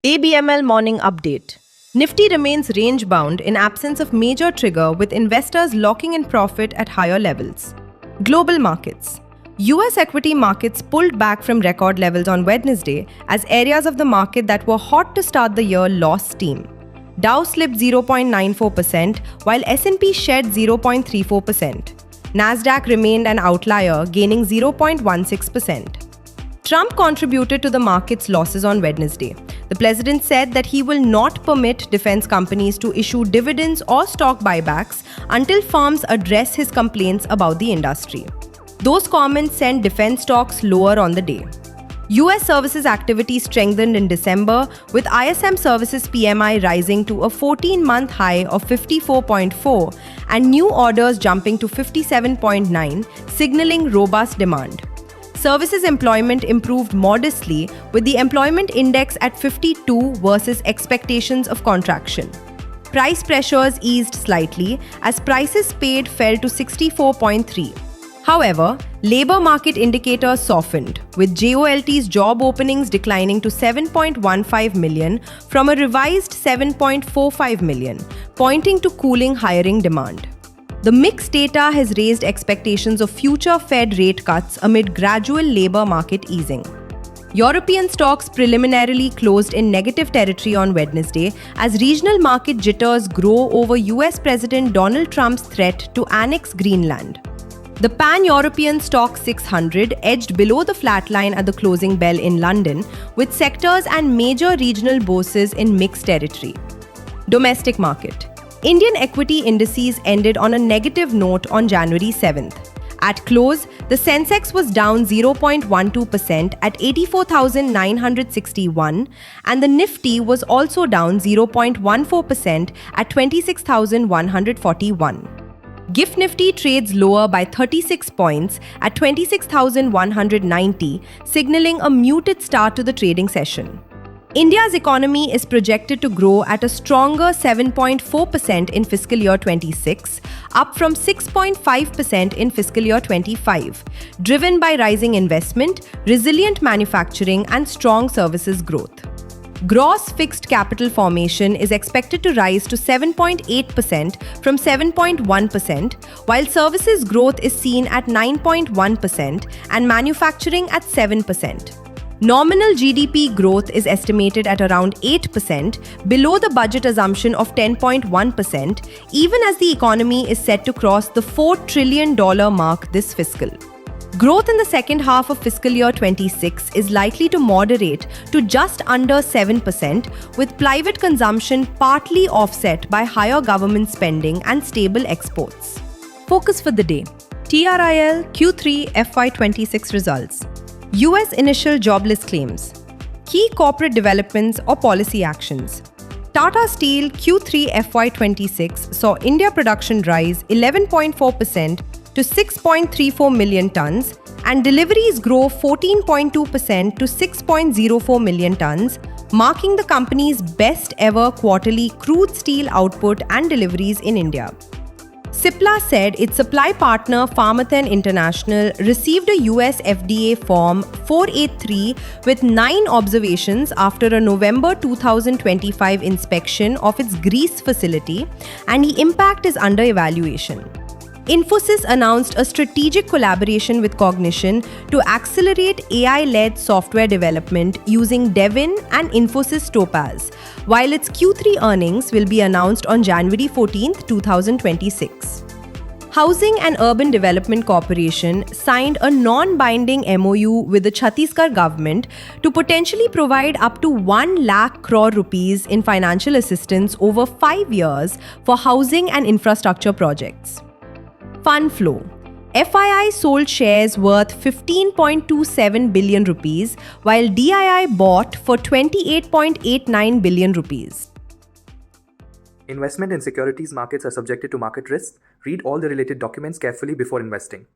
ABML morning update. Nifty remains range-bound in absence of major trigger with investors locking in profit at higher levels. Global markets. US equity markets pulled back from record levels on Wednesday as areas of the market that were hot to start the year lost steam. Dow slipped 0.94% while S&P shed 0.34%. Nasdaq remained an outlier, gaining 0.16%. Trump contributed to the market's losses on Wednesday. The president said that he will not permit defense companies to issue dividends or stock buybacks until firms address his complaints about the industry. Those comments sent defense stocks lower on the day. US services activity strengthened in December, with ISM Services PMI rising to a 14-month high of 54.4 and new orders jumping to 57.9, signaling robust demand. Services employment improved modestly, with the employment index at 52 versus expectations of contraction. Price pressures eased slightly as prices paid fell to 64.3. However, labor market indicators softened, with JOLT's job openings declining to 7.15 million from a revised 7.45 million, pointing to cooling hiring demand. The mixed data has raised expectations of future Fed rate cuts amid gradual labor market easing. European stocks preliminarily closed in negative territory on Wednesday as regional market jitters grow over US President Donald Trump's threat to annex Greenland. The Pan-European Stock 600 edged below the flatline at the closing bell in London, with sectors and major regional bourses in mixed territory. Domestic market. Indian equity indices ended on a negative note on January 7th. At close, the Sensex was down 0.12% at 84,961 and the Nifty was also down 0.14% at 26,141. GIFT Nifty trades lower by 36 points at 26,190, signaling a muted start to the trading session. India's economy is projected to grow at a stronger 7.4% in fiscal year 26, up from 6.5% in fiscal year 25, driven by rising investment, resilient manufacturing, and strong services growth. Gross fixed capital formation is expected to rise to 7.8% from 7.1%, while services growth is seen at 9.1% and manufacturing at 7%. Nominal GDP growth is estimated at around 8%, below the budget assumption of 10.1%, even as the economy is set to cross the $4 trillion mark this fiscal. Growth in the second half of fiscal year 26 is likely to moderate to just under 7%, with private consumption partly offset by higher government spending and stable exports. Focus for the day. TRIL Q3 FY26 results. US initial jobless claims. Key corporate developments or policy actions. Tata Steel Q3 FY26 saw India production rise 11.4% to 6.34 million tons and deliveries grow 14.2% to 6.04 million tons, marking the company's best ever quarterly crude steel output and deliveries in India. Cipla said its supply partner Pharmathen International received a US FDA Form 483 with 9 observations after a November 2025 inspection of its Greece facility, and the impact is under evaluation. Infosys announced a strategic collaboration with Cognition to accelerate AI-led software development using Devin and Infosys Topaz, while its Q3 earnings will be announced on January 14, 2026. Housing and Urban Development Corporation signed a non-binding MOU with the Chhattisgarh government to potentially provide up to 1 lakh crore rupees in financial assistance over 5 years for housing and infrastructure projects. Fund flow. FII sold shares worth 15.27 billion rupees, while DII bought for 28.89 billion rupees. Investment in securities markets are subjected to market risks. Read all the related documents carefully before investing.